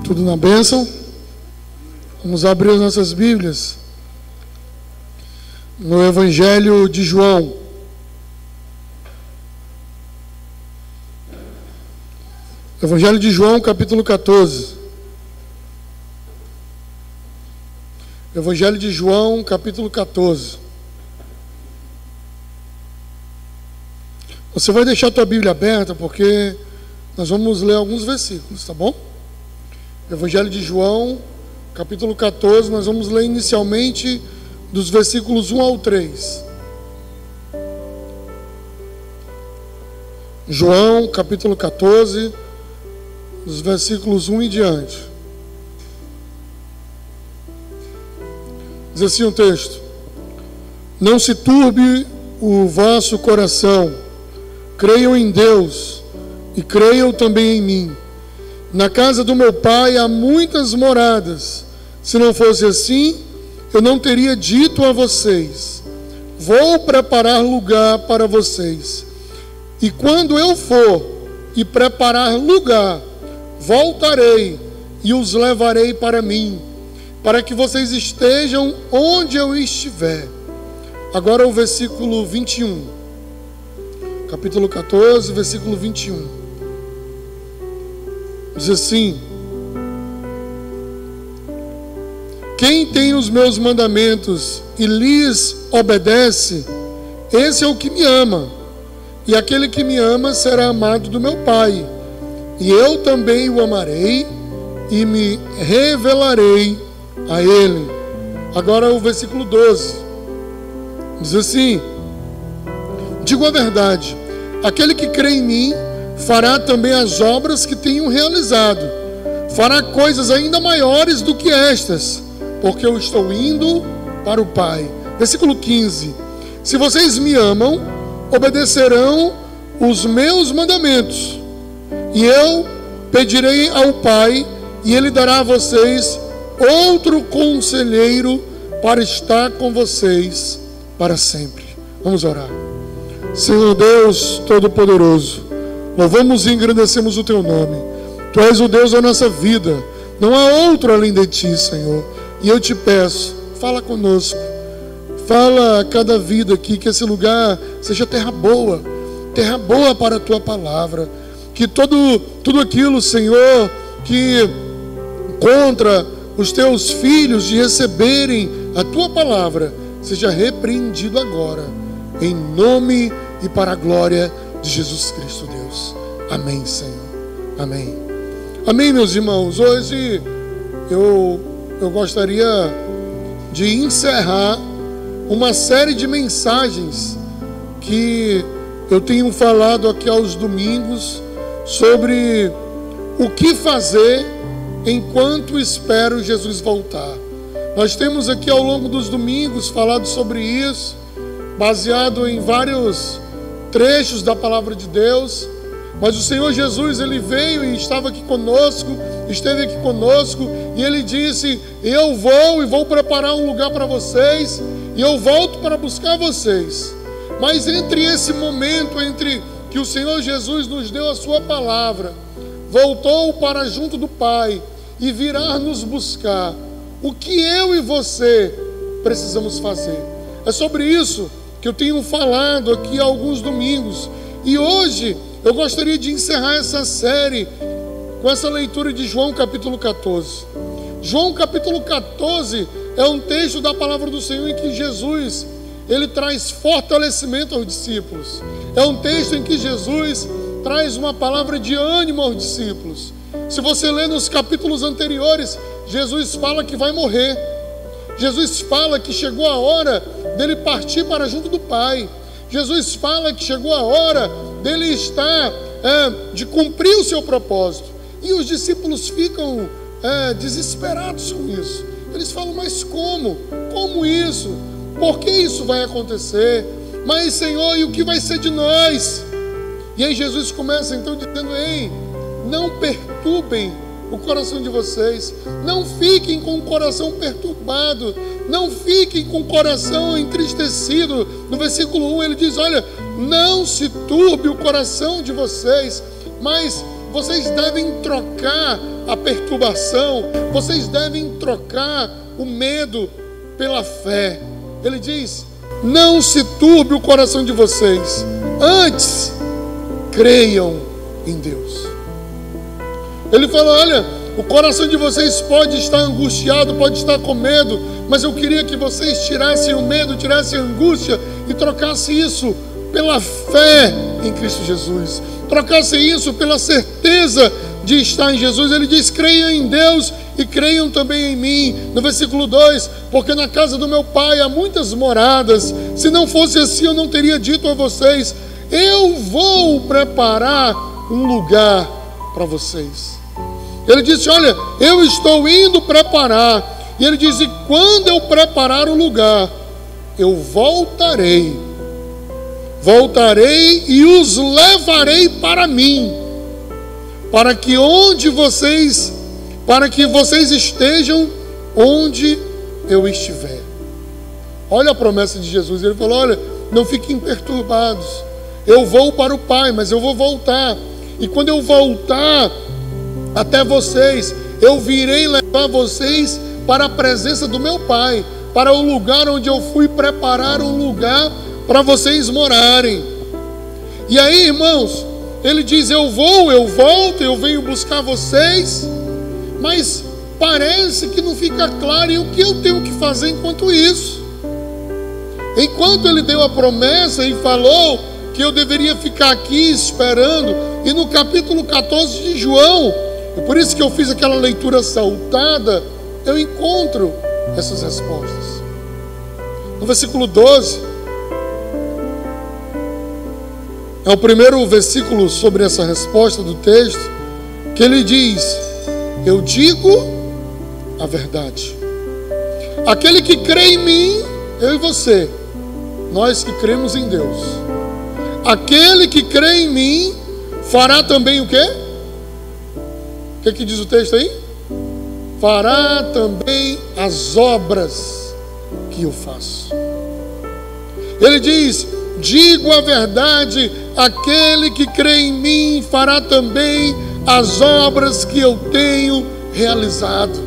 Tudo na bênção? Vamos abrir as nossas Bíblias no Evangelho de João. Evangelho de João, capítulo 14. Evangelho de João, capítulo 14. Você vai deixar a tua Bíblia aberta porque nós vamos ler alguns versículos, tá bom? Evangelho de João, capítulo 14, nós vamos ler inicialmente dos versículos 1 ao 3. João, capítulo 14, dos versículos 1 em diante. Diz assim o texto: Não se turbe o vosso coração, creiam em Deus e creiam também em mim. Na casa do meu pai há muitas moradas. Se não fosse assim, eu não teria dito a vocês: vou preparar lugar para vocês. E quando eu for e preparar lugar, voltarei e os levarei para mim, para que vocês estejam onde eu estiver. Agora o versículo 21. Capítulo 14, versículo 21. Diz assim: Quem tem os meus mandamentos e lhes obedece, esse é o que me ama. E aquele que me ama será amado do meu Pai. E eu também o amarei e me revelarei a ele. Agora o versículo 12. Diz assim: Digo a verdade, aquele que crê em mim fará também as obras que tenho realizado. Fará coisas ainda maiores do que estas, porque eu estou indo para o Pai. Versículo 15. Se vocês me amam, obedecerão os meus mandamentos. E eu pedirei ao Pai, e Ele dará a vocês outro conselheiro para estar com vocês para sempre. Vamos orar. Senhor Deus Todo-Poderoso, louvamos e engrandecemos o Teu nome. Tu és o Deus da nossa vida. Não há outro além de Ti, Senhor. E eu te peço, fala conosco. Fala a cada vida aqui, que esse lugar seja terra boa para a Tua palavra. Que tudo aquilo, Senhor, que contra os Teus filhos de receberem a Tua palavra, seja repreendido agora, em nome e para a glória de Jesus Cristo, Deus. Amém, Senhor. Amém. Amém, meus irmãos. Hoje eu gostaria de encerrar uma série de mensagens que eu tenho falado aqui aos domingos sobre o que fazer enquanto espero Jesus voltar. Nós temos aqui ao longo dos domingos falado sobre isso, baseado em vários trechos da palavra de Deus. Mas o Senhor Jesus, Ele veio e esteve aqui conosco, e Ele disse: eu vou preparar um lugar para vocês, e eu volto para buscar vocês. Mas entre esse momento, entre que o Senhor Jesus nos deu a sua palavra, voltou para junto do Pai e virá nos buscar, o que eu e você precisamos fazer? É sobre isso que eu tenho falado aqui há alguns domingos. E hoje eu gostaria de encerrar essa série com essa leitura de João capítulo 14. João capítulo 14 é um texto da palavra do Senhor em que Jesus, Ele traz fortalecimento aos discípulos. É um texto em que Jesus traz uma palavra de ânimo aos discípulos. Se você ler nos capítulos anteriores, Jesus fala que vai morrer. Jesus fala que chegou a hora dele partir para junto do Pai. Jesus fala que chegou a hora dele estar, de cumprir o seu propósito. E os discípulos ficam desesperados com isso. Eles falam: mas como? Como isso? Por que isso vai acontecer? Mas, Senhor, e o que vai ser de nós? E aí Jesus começa então dizendo: ei, não perturbem o coração de vocês, não fiquem com o coração perturbado, não fiquem com o coração entristecido. No versículo 1 ele diz: olha, não se turbe o coração de vocês, mas vocês devem trocar a perturbação, vocês devem trocar o medo pela fé. Ele diz: não se turbe o coração de vocês, antes creiam em Deus. Ele fala: olha, o coração de vocês pode estar angustiado, pode estar com medo, mas eu queria que vocês tirassem o medo, tirassem a angústia e trocassem isso pela fé em Cristo Jesus, trocassem isso pela certeza de estar em Jesus. Ele diz: creiam em Deus e creiam também em mim. No versículo 2: porque na casa do meu pai há muitas moradas, se não fosse assim eu não teria dito a vocês, eu vou preparar um lugar para vocês. Ele disse: olha, eu estou indo preparar. E ele diz: e quando eu preparar o lugar, eu voltarei e os levarei para mim, para que vocês estejam onde eu estiver. Olha a promessa de Jesus. Ele falou: olha, não fiquem perturbados, eu vou para o Pai, mas eu vou voltar, e quando eu voltar até vocês, eu virei levar vocês para a presença do meu Pai, para o lugar onde eu fui preparar um lugar para vocês morarem. E aí, irmãos, ele diz: eu volto, eu venho buscar vocês, mas parece que não fica claro e o que eu tenho que fazer enquanto isso. Enquanto ele deu a promessa e falou que eu deveria ficar aqui esperando, e no capítulo 14 de João, e por isso que eu fiz aquela leitura saltada, eu encontro essas respostas. No versículo 12, é o primeiro versículo sobre essa resposta do texto, que ele diz: eu digo a verdade. Aquele que crê em mim, eu e você, nós que cremos em Deus, aquele que crê em mim fará também o quê? O que diz o texto aí? Fará também as obras que eu faço. Ele diz: digo a verdade, aquele que crê em mim fará também as obras que eu tenho realizado.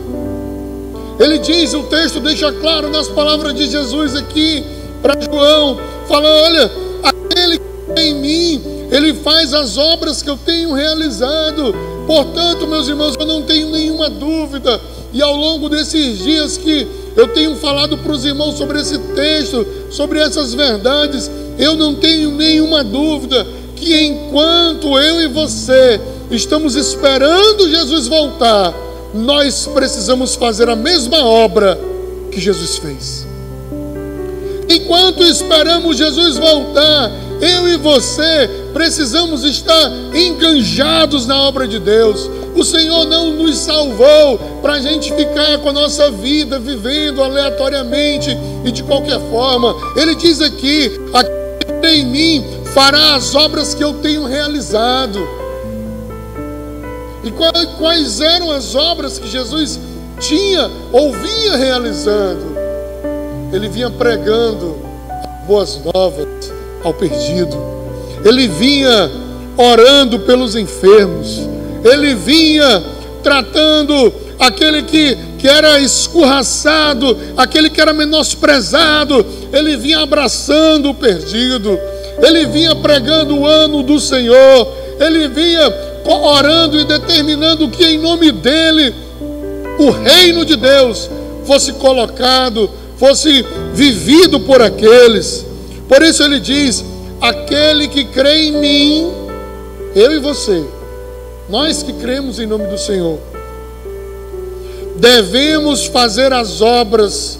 Ele diz, o texto deixa claro nas palavras de Jesus aqui para João, fala: olha, aquele que crê em mim, ele faz as obras que eu tenho realizado. Portanto, meus irmãos, eu não tenho nenhuma dúvida, e ao longo desses dias que eu tenho falado para os irmãos sobre esse texto, sobre essas verdades, eu não tenho nenhuma dúvida que enquanto eu e você estamos esperando Jesus voltar, nós precisamos fazer a mesma obra que Jesus fez. Enquanto esperamos Jesus voltar, eu e você precisamos estar enganjados na obra de Deus. O Senhor não nos salvou para a gente ficar com a nossa vida vivendo aleatoriamente e de qualquer forma. Ele diz aqui: aquele que crê em mim fará as obras que eu tenho realizado. E quais eram as obras que Jesus tinha ou vinha realizando? Ele vinha pregando boas novas ao perdido, ele vinha orando pelos enfermos, ele vinha tratando aquele que era escorraçado, aquele que era menosprezado, ele vinha abraçando o perdido, ele vinha pregando o ano do Senhor, ele vinha orando e determinando que em nome dele o reino de Deus fosse colocado, fosse vivido por aqueles. Por isso ele diz: aquele que crê em mim, eu e você, nós que cremos em nome do Senhor, devemos fazer as obras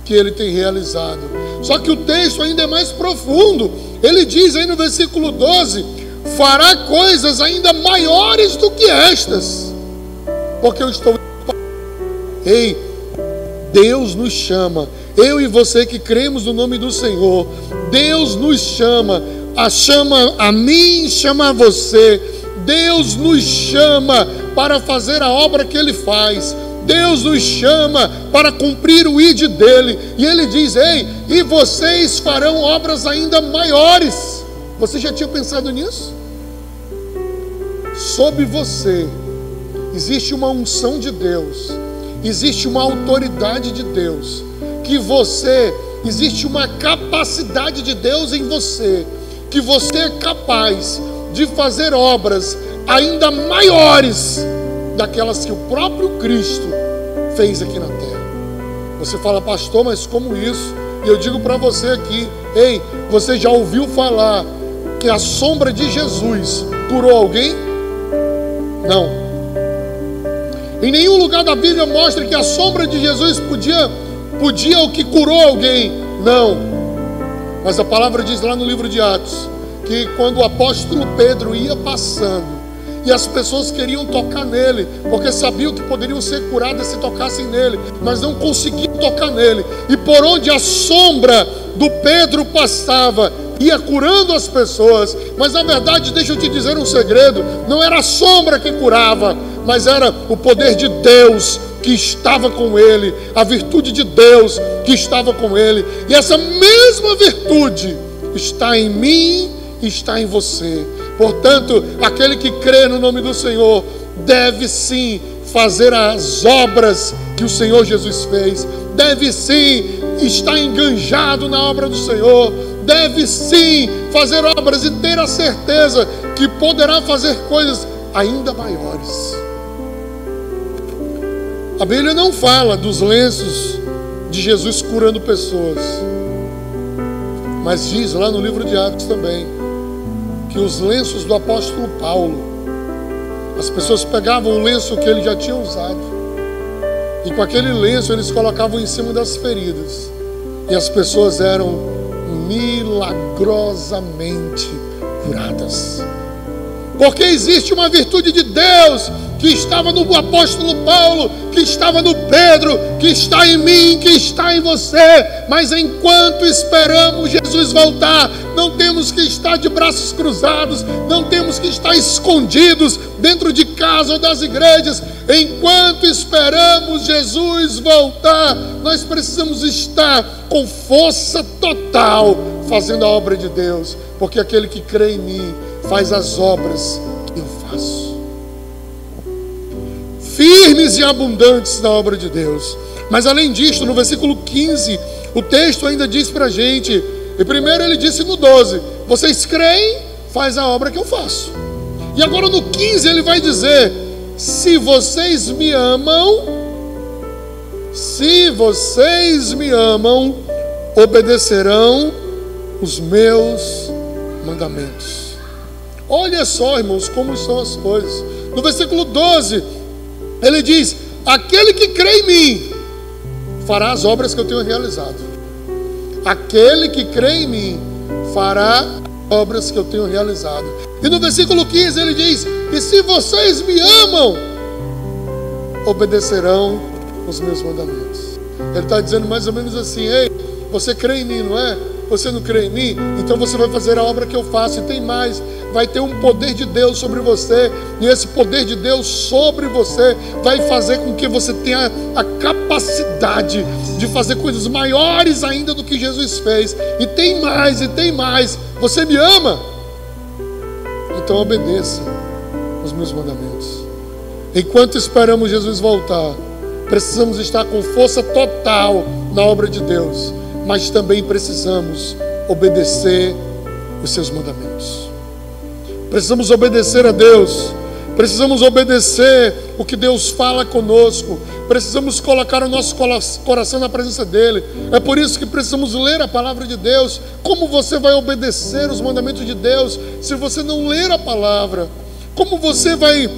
que ele tem realizado. Só que o texto ainda é mais profundo. Ele diz aí no versículo 12: fará coisas ainda maiores do que estas, porque eu estou... Ei, Deus nos chama, eu e você que cremos no nome do Senhor, Deus nos chama a mim, chama a você. Deus nos chama para fazer a obra que Ele faz. Deus nos chama para cumprir o ID dEle. E Ele diz: ei, e vocês farão obras ainda maiores. Você já tinha pensado nisso? Sobre você existe uma unção de Deus, existe uma autoridade de Deus, existe uma capacidade de Deus em você, que você é capaz de fazer obras ainda maiores daquelas que o próprio Cristo fez aqui na terra. Você fala, pastor, mas como isso? E eu digo para você aqui, ei, você já ouviu falar que a sombra de Jesus curou alguém? Não. Em nenhum lugar da Bíblia mostra que a sombra de Jesus podia o que curou alguém. Não. Mas a palavra diz lá no livro de Atos, que quando o apóstolo Pedro ia passando, e as pessoas queriam tocar nele, porque sabiam que poderiam ser curadas se tocassem nele, mas não conseguiam tocar nele. E por onde a sombra do Pedro passava, ia curando as pessoas. Mas na verdade, deixa eu te dizer um segredo, não era a sombra que curava, mas era o poder de Deus que estava com ele, a virtude de Deus que estava com ele. E essa mesma virtude está em mim e está em você. Portanto, aquele que crê no nome do Senhor deve sim fazer as obras que o Senhor Jesus fez, deve sim estar enganjado na obra do Senhor, deve sim fazer obras e ter a certeza que poderá fazer coisas ainda maiores. A Bíblia não fala dos lenços de Jesus curando pessoas, mas diz lá no livro de Atos também que os lenços do apóstolo Paulo, as pessoas pegavam o lenço que ele já tinha usado, e com aquele lenço eles colocavam em cima das feridas, e as pessoas eram milagrosamente curadas. Porque existe uma virtude de Deus que estava no apóstolo Paulo, que estava no Pedro, que está em mim, que está em você. Mas enquanto esperamos Jesus voltar, não temos que estar de braços cruzados, não temos que estar escondidos dentro de casa ou das igrejas. Enquanto esperamos Jesus voltar, nós precisamos estar com força total fazendo a obra de Deus, porque aquele que crê em mim faz as obras que eu faço. Firmes e abundantes na obra de Deus. Mas além disso, no versículo 15, o texto ainda diz para a gente, e primeiro ele disse no 12, vocês creem, faz a obra que eu faço. E agora no 15 ele vai dizer, se vocês me amam, obedecerão os meus mandamentos. Olha só, irmãos, como são as coisas. No versículo 12, ele diz, aquele que crê em mim, fará as obras que eu tenho realizado. Aquele que crê em mim, fará obras que eu tenho realizado. E no versículo 15 ele diz, e se vocês me amam, obedecerão os meus mandamentos. Ele está dizendo mais ou menos assim, ei, você crê em mim, não é? Você não crê em mim? Então você vai fazer a obra que eu faço. E tem mais, vai ter um poder de Deus sobre você. E esse poder de Deus sobre você vai fazer com que você tenha a capacidade de fazer coisas maiores ainda do que Jesus fez. E tem mais, e tem mais. Você me ama? Então obedeça os meus mandamentos. Enquanto esperamos Jesus voltar, precisamos estar com força total na obra de Deus, mas também precisamos obedecer os seus mandamentos. Precisamos obedecer a Deus, precisamos obedecer o que Deus fala conosco, precisamos colocar o nosso coração na presença dEle. É por isso que precisamos ler a palavra de Deus. Como você vai obedecer os mandamentos de Deus se você não ler a palavra? Como você vai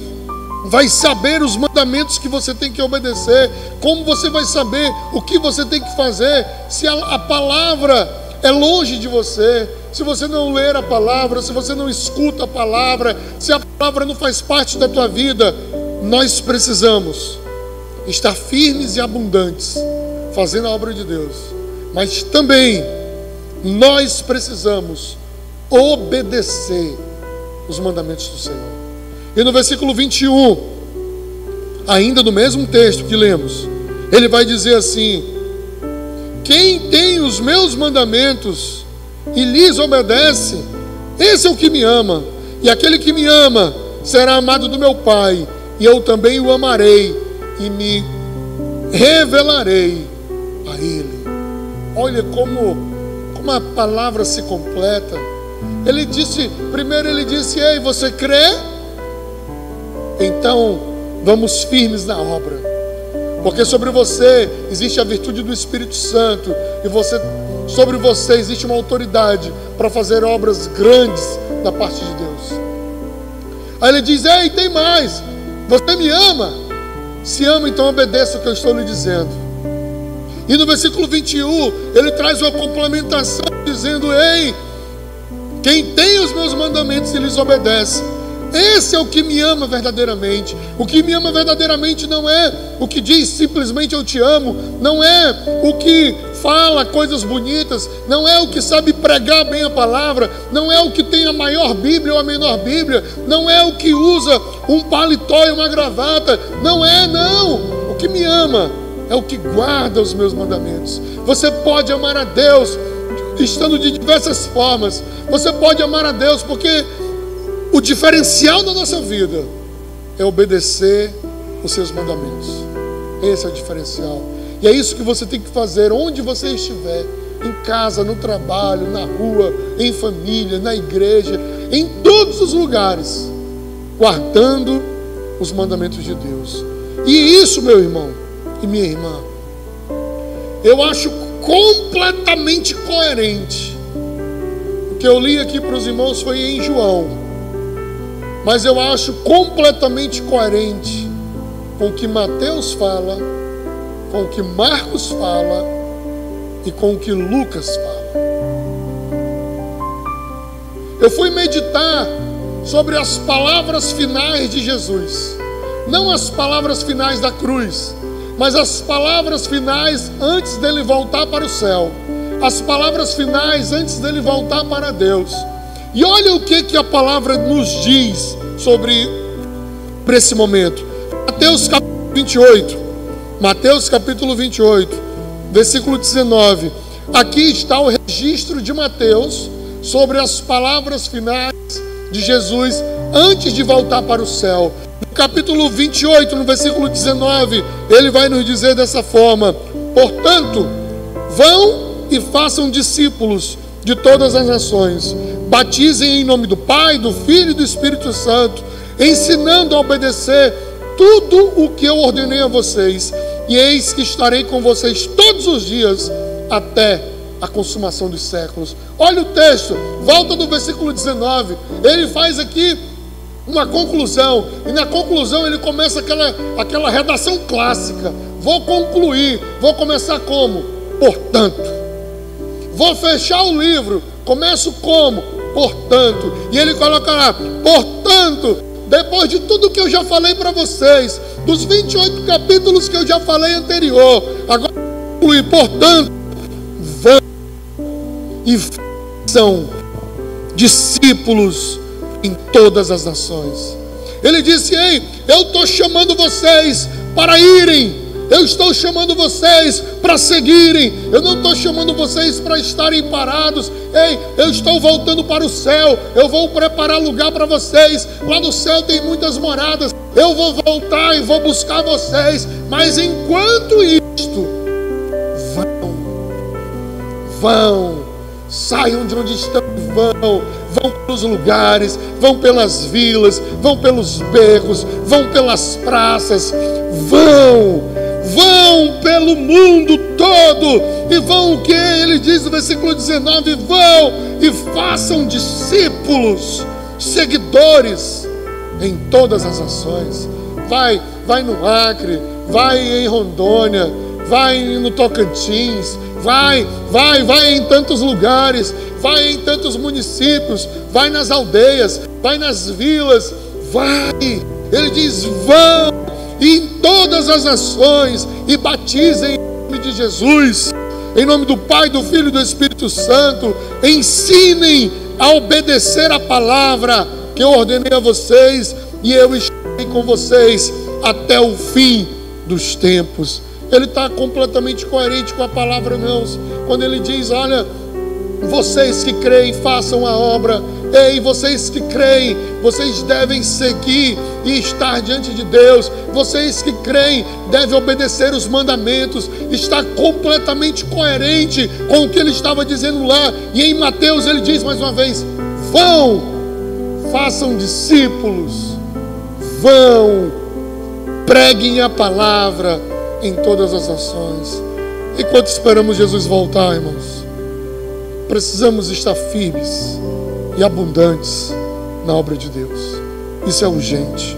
saber os mandamentos que você tem que obedecer? Como você vai saber o que você tem que fazer se a palavra é longe de você? Se você não ler a palavra, se você não escuta a palavra, se a palavra não faz parte da tua vida, nós precisamos estar firmes e abundantes, fazendo a obra de Deus. Mas também nós precisamos obedecer os mandamentos do Senhor. E no versículo 21, ainda no mesmo texto que lemos, ele vai dizer assim: quem tem os meus mandamentos e lhes obedece, esse é o que me ama, e aquele que me ama será amado do meu Pai, e eu também o amarei e me revelarei a ele. Olha como a palavra se completa. Ele disse, primeiro ele disse: ei, você crê? Então vamos firmes na obra, porque sobre você existe a virtude do Espírito Santo, e sobre você existe uma autoridade para fazer obras grandes da parte de Deus. Aí ele diz: ei, tem mais, você me ama? Se ama, então obedeça o que eu estou lhe dizendo. E no versículo 21 ele traz uma complementação dizendo: ei, quem tem os meus mandamentos e lhes obedece, esse é o que me ama verdadeiramente. O que me ama verdadeiramente não é o que diz simplesmente eu te amo, não é o que fala coisas bonitas, não é o que sabe pregar bem a palavra, não é o que tem a maior Bíblia ou a menor Bíblia, não é o que usa um paletó e uma gravata, não. O que me ama é o que guarda os meus mandamentos. Você pode amar a Deus estando de diversas formas. Você pode amar a Deus porque o diferencial da nossa vida é obedecer os seus mandamentos. Esse é o diferencial. E é isso que você tem que fazer onde você estiver, em casa, no trabalho, na rua, em família, na igreja, em todos os lugares, guardando os mandamentos de Deus. E isso, meu irmão e minha irmã, eu acho completamente coerente. O que eu li aqui para os irmãos foi em João, mas eu acho completamente coerente com o que Mateus fala, com o que Marcos fala e com o que Lucas fala. Eu fui meditar sobre as palavras finais de Jesus, não as palavras finais da cruz, mas as palavras finais antes dele voltar para o céu, as palavras finais antes dele voltar para Deus. E olha o que a palavra nos diz sobre esse momento. Mateus capítulo 28, versículo 19. Aqui está o registro de Mateus sobre as palavras finais de Jesus antes de voltar para o céu. No capítulo 28, no versículo 19, ele vai nos dizer dessa forma: portanto, vão e façam discípulos de todas as nações, batizem em nome do Pai, do Filho e do Espírito Santo, ensinando a obedecer tudo o que eu ordenei a vocês, e eis que estarei com vocês todos os dias até a consumação dos séculos. Olha o texto, volta do versículo 19, ele faz aqui uma conclusão, e na conclusão ele começa aquela redação clássica. Vou concluir, vou começar como? Portanto. Vou fechar o livro, começo como? Portanto. E ele coloca lá: portanto, depois de tudo que eu já falei para vocês, dos 28 capítulos que eu já falei anterior, agora concluir, portanto, vão e façam discípulos em todas as nações. Ele disse: ei, eu estou chamando vocês para irem, eu estou chamando vocês para seguirem, eu não estou chamando vocês para estarem parados. Ei, eu estou voltando para o céu, eu vou preparar lugar para vocês. Lá no céu tem muitas moradas, eu vou voltar e vou buscar vocês. Mas enquanto isto, vão, saiam de onde estão, vão pelos lugares, vão pelas vilas, vão pelos becos, vão pelas praças, vão pelo mundo todo, e vão o que? Ele diz no versículo 19: vão e façam discípulos, seguidores em todas as nações. Vai no Acre, vai em Rondônia, vai no Tocantins, vai em tantos lugares, vai em tantos municípios, vai nas aldeias, vai nas vilas, vai. Ele diz: vão em todas as nações e batizem em nome de Jesus, em nome do Pai, do Filho e do Espírito Santo. Ensinem a obedecer a palavra que eu ordenei a vocês, e eu estarei com vocês até o fim dos tempos. Ele está completamente coerente com a palavra, irmãos, quando ele diz: olha, vocês que creem, façam a obra, Ei, vocês que creem, vocês devem seguir e estar diante de Deus. Vocês que creem devem obedecer os mandamentos, estar completamente coerente com o que ele estava dizendo lá. E em Mateus ele diz mais uma vez: vão, façam discípulos, vão, preguem a palavra em todas as nações. Enquanto esperamos Jesus voltar, irmãos, precisamos estar firmes e abundantes na obra de Deus. Isso é urgente.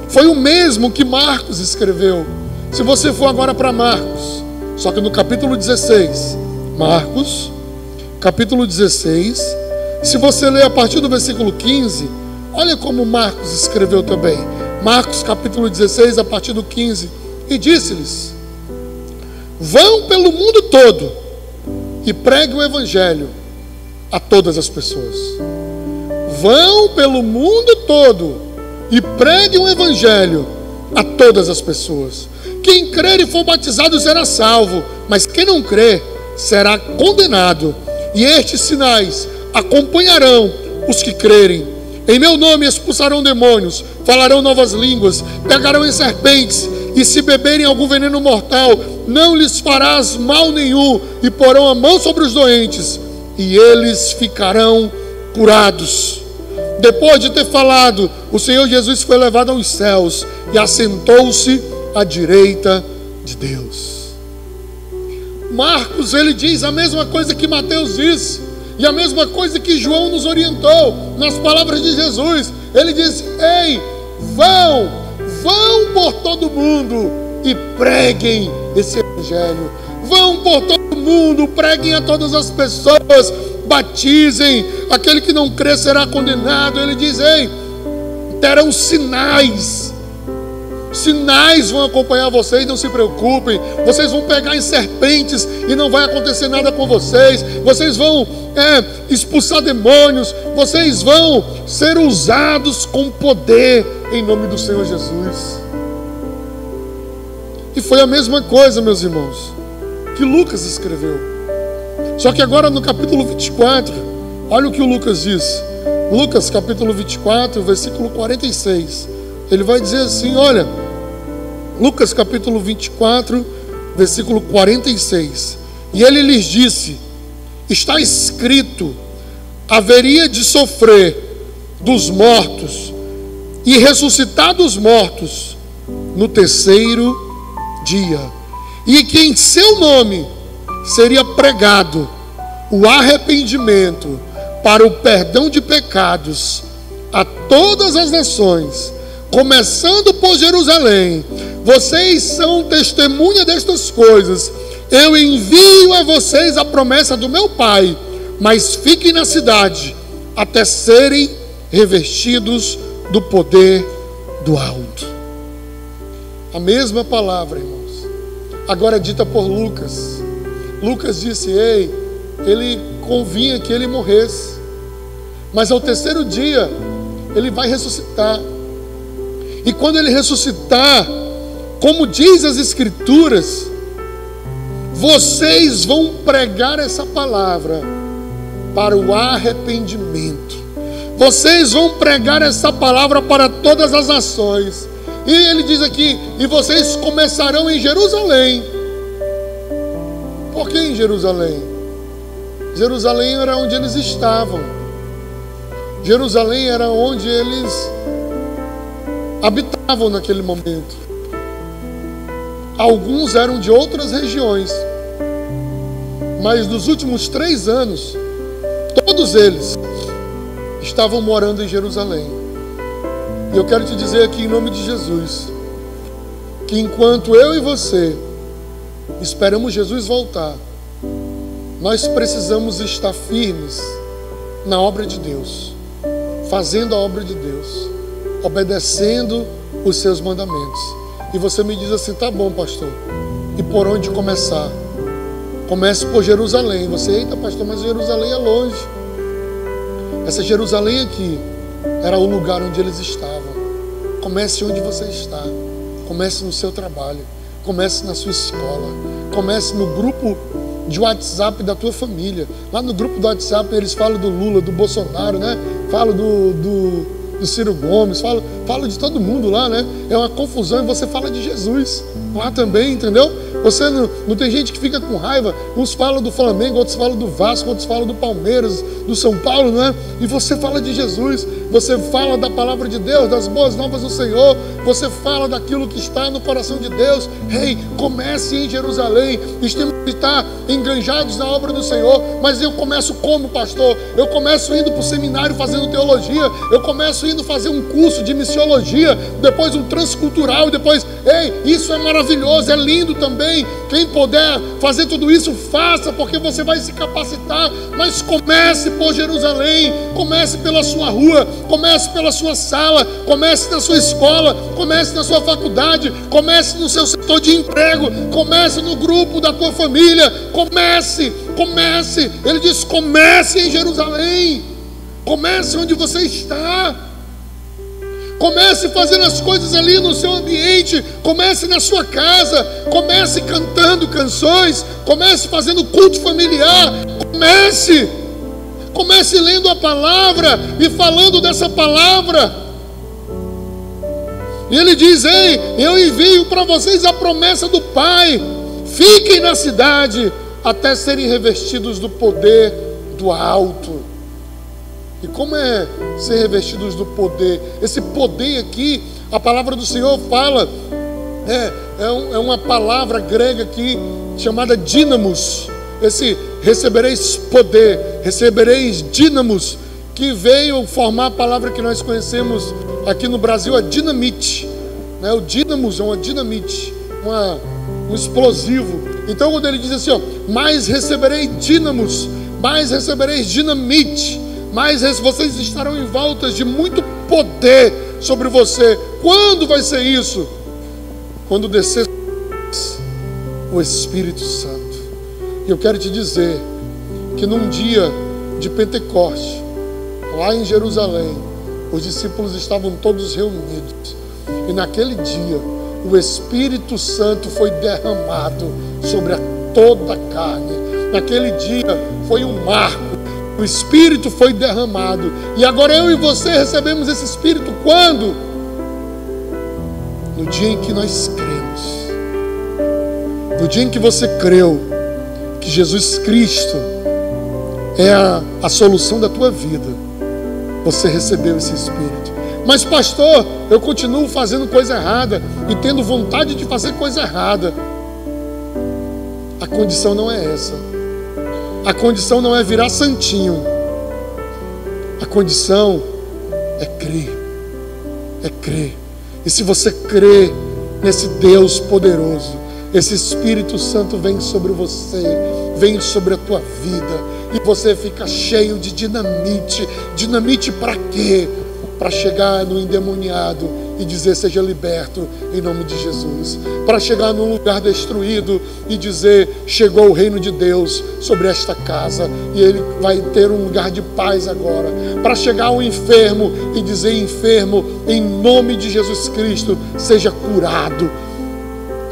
Foi o mesmo que Marcos escreveu. Se você for agora para Marcos, só que no capítulo 16, Marcos, capítulo 16, se você ler a partir do versículo 15, olha como Marcos escreveu também. Marcos capítulo 16, a partir do 15, e disse-lhes: vão pelo mundo todo e preguem o evangelho a todas as pessoas. Vão pelo mundo todo e preguem o evangelho a todas as pessoas. Quem crer e for batizado será salvo, mas quem não crer será condenado. E estes sinais acompanharão os que crerem. Em meu nome expulsarão demônios, falarão novas línguas, pegarão em serpentes, e se beberem algum veneno mortal, não lhes farás mal nenhum, e porão a mão sobre os doentes, e eles ficarão curados. Depois de ter falado, o Senhor Jesus foi levado aos céus e assentou-se à direita de Deus. Marcos, ele diz a mesma coisa que Mateus disse, e a mesma coisa que João nos orientou nas palavras de Jesus. Ele disse: ei, vão por todo mundo e preguem esse evangelho. Vão por todo mundo, preguem a todas as pessoas, batizem. Aquele que não crer será condenado. Ele diz: ei, terão sinais. Sinais vão acompanhar vocês, não se preocupem. Vocês vão pegar em serpentes e não vai acontecer nada com vocês. Vocês vão expulsar demônios. Vocês vão ser usados com poder em nome do Senhor Jesus. E foi a mesma coisa, meus irmãos, que Lucas escreveu. Só que agora no capítulo 24, olha o que o Lucas diz. Lucas capítulo 24, versículo 46. Ele vai dizer assim, olha, Lucas capítulo 24, versículo 46. E ele lhes disse: está escrito, haveria de sofrer dos mortos e ressuscitar dos mortos no terceiro dia, e que em seu nome seria pregado o arrependimento para o perdão de pecados a todas as nações, começando por Jerusalém. Vocês são testemunha destas coisas. Eu envio a vocês a promessa do meu Pai, mas fiquem na cidade até serem revestidos do poder do alto. A mesma palavra, irmãos, agora dita por Lucas. Lucas disse: ei, ele convinha que ele morresse, mas ao terceiro dia ele vai ressuscitar. E quando ele ressuscitar, como diz as Escrituras, vocês vão pregar essa palavra para o arrependimento. Vocês vão pregar essa palavra para todas as nações. E ele diz aqui: e vocês começarão em Jerusalém. Por que em Jerusalém? Jerusalém era onde eles estavam. Jerusalém era onde eles habitavam naquele momento. Alguns eram de outras regiões, mas nos últimos 3 anos, todos eles estavam morando em Jerusalém. E eu quero te dizer aqui em nome de Jesus, que enquanto eu e você esperamos Jesus voltar, nós precisamos estar firmes na obra de Deus, fazendo a obra de Deus, obedecendo os seus mandamentos. E você me diz assim: tá bom, pastor, e por onde começar? Comece por Jerusalém. Você: eita, pastor, mas Jerusalém é longe. Essa Jerusalém aqui era o lugar onde eles estavam. Comece onde você está. Comece no seu trabalho. Comece na sua escola. Comece no grupo de WhatsApp da tua família. Lá no grupo do WhatsApp eles falam do Lula, do Bolsonaro, né? Falam do Ciro Gomes, falam de todo mundo lá, né? É uma confusão e você fala de Jesus lá também, entendeu? Você não tem gente que fica com raiva, uns falam do Flamengo, outros falam do Vasco, outros falam do Palmeiras, do São Paulo, não é? E você fala de Jesus, você fala da palavra de Deus, das boas novas do Senhor, você fala daquilo que está no coração de Deus. Ei, comece em Jerusalém, temos que estar enganjados na obra do Senhor, mas eu começo como pastor? Eu começo indo para o seminário fazendo teologia, eu começo indo fazer um curso de missiologia, depois um transcultural, depois, ei, isso é maravilhoso, é lindo também. Quem puder fazer tudo isso, faça, porque você vai se capacitar. Mas comece por Jerusalém, comece pela sua rua, comece pela sua sala, comece na sua escola, comece na sua faculdade, comece no seu setor de emprego, comece no grupo da tua família, comece. Ele diz: comece em Jerusalém, comece onde você está. Comece fazendo as coisas ali no seu ambiente, comece na sua casa, comece cantando canções, comece fazendo culto familiar, comece lendo a palavra e falando dessa palavra. E ele diz: ei, eu envio para vocês a promessa do Pai, fiquem na cidade até serem revestidos do poder do alto. E como é ser revestidos do poder? Esse poder aqui, a palavra do Senhor fala, é uma palavra grega aqui chamada dínamos. Esse recebereis poder, recebereis dínamos, que veio formar a palavra que nós conhecemos aqui no Brasil, a dinamite. O dínamos é uma dinamite, um explosivo. Então quando ele diz assim, mais recebereis dínamos, mais recebereis dinamite, mas vocês estarão em volta de muito poder sobre você. Quando vai ser isso? Quando descer o Espírito Santo. E eu quero te dizer que num dia de Pentecoste, lá em Jerusalém, os discípulos estavam todos reunidos. E naquele dia, o Espírito Santo foi derramado sobre toda a carne. Naquele dia foi um marco. O Espírito foi derramado. E agora eu e você recebemos esse Espírito quando? No dia em que nós cremos. No dia em que você creu que Jesus Cristo é a solução da tua vida, você recebeu esse Espírito. Mas pastor, eu continuo fazendo coisa errada e tendo vontade de fazer coisa errada. A condição não é essa. A condição não é virar santinho. A condição é crer. É crer. E se você crê nesse Deus poderoso, esse Espírito Santo vem sobre você, vem sobre a tua vida, e você fica cheio de dinamite. Dinamite para quê? Para chegar no endemoniado e dizer: seja liberto em nome de Jesus. Para chegar num lugar destruído e dizer: chegou o reino de Deus sobre esta casa e ele vai ter um lugar de paz agora. Para chegar ao enfermo e dizer: enfermo, em nome de Jesus Cristo, seja curado.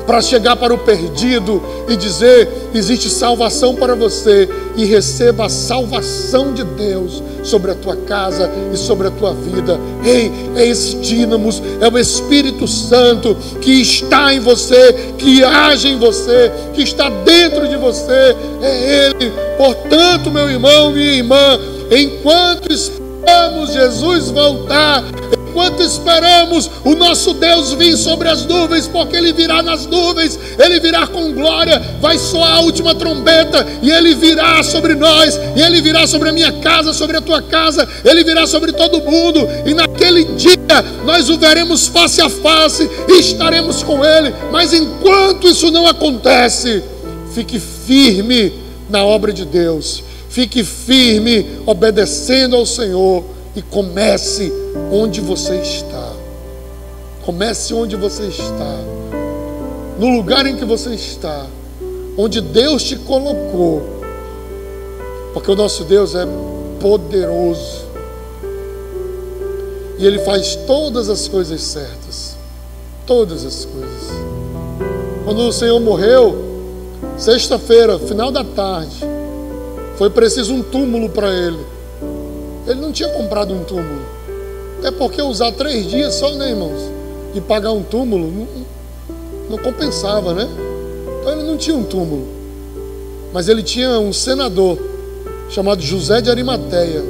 Para chegar para o perdido e dizer: existe salvação para você, e receba a salvação de Deus sobre a tua casa e sobre a tua vida. Ei, é esse dínamos, é o Espírito Santo que está em você, que age em você, que está dentro de você. É Ele. Portanto, meu irmão, minha irmã, enquanto esperamos Jesus voltar, enquanto esperamos o nosso Deus vir sobre as nuvens, porque Ele virá nas nuvens, Ele virá com glória, vai soar a última trombeta, e Ele virá sobre nós, e Ele virá sobre a minha casa, sobre a tua casa, Ele virá sobre todo mundo, e naquele dia nós o veremos face a face, e estaremos com Ele. Mas enquanto isso não acontece, fique firme na obra de Deus, fique firme obedecendo ao Senhor, e comece onde você está. Comece onde você está, no lugar em que você está, onde Deus te colocou, porque o nosso Deus é poderoso e Ele faz todas as coisas certas. Todas as coisas. Quando o Senhor morreu, Sexta-feira, final da tarde, foi preciso um túmulo para ele. Ele não tinha comprado um túmulo. Até porque usar 3 dias só, né, irmãos? E pagar um túmulo não compensava, né? Então ele não tinha um túmulo. Mas ele tinha um senador chamado José de Arimateia,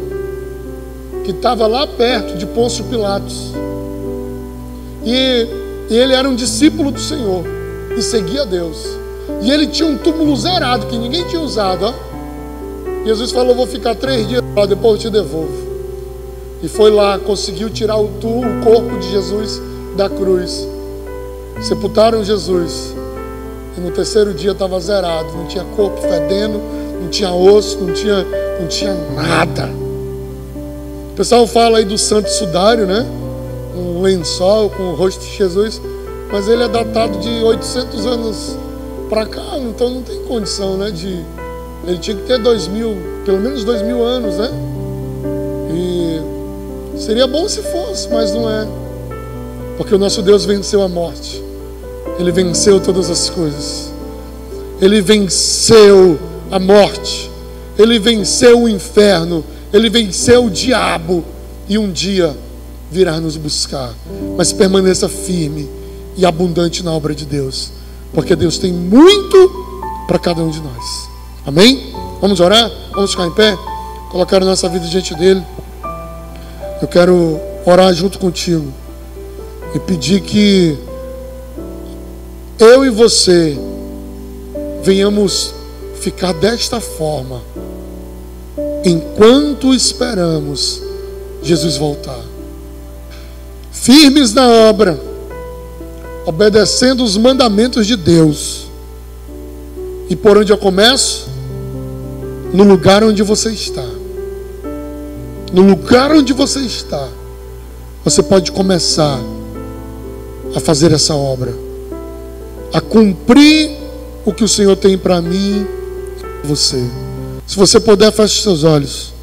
que estava lá perto de Pôncio Pilatos. E ele era um discípulo do Senhor e seguia Deus. E ele tinha um túmulo zerado que ninguém tinha usado, ó. Jesus falou: vou ficar 3 dias lá, depois eu te devolvo. E foi lá, conseguiu tirar o corpo de Jesus da cruz. Sepultaram Jesus. E no 3º dia estava zerado. Não tinha corpo fedendo, não tinha osso, não tinha nada. O pessoal fala aí do Santo Sudário, né? Um lençol com o rosto de Jesus. Mas ele é datado de 800 anos para cá. Então não tem condição, né? Ele tinha que ter 2000, pelo menos 2000 anos, né? E seria bom se fosse, mas não é. Porque o nosso Deus venceu a morte. Ele venceu todas as coisas. Ele venceu a morte. Ele venceu o inferno. Ele venceu o diabo. E um dia virá nos buscar. Mas permaneça firme e abundante na obra de Deus. Porque Deus tem muito para cada um de nós. Amém? Vamos orar? Vamos ficar em pé? Colocar a nossa vida diante dele. Eu quero orar junto contigo e pedir que eu e você venhamos ficar desta forma enquanto esperamos Jesus voltar. Firmes na obra, obedecendo os mandamentos de Deus. E por onde eu começo? No lugar onde você está. No lugar onde você está, você pode começar a fazer essa obra, a cumprir o que o Senhor tem para mim e você. Se você puder, feche seus olhos.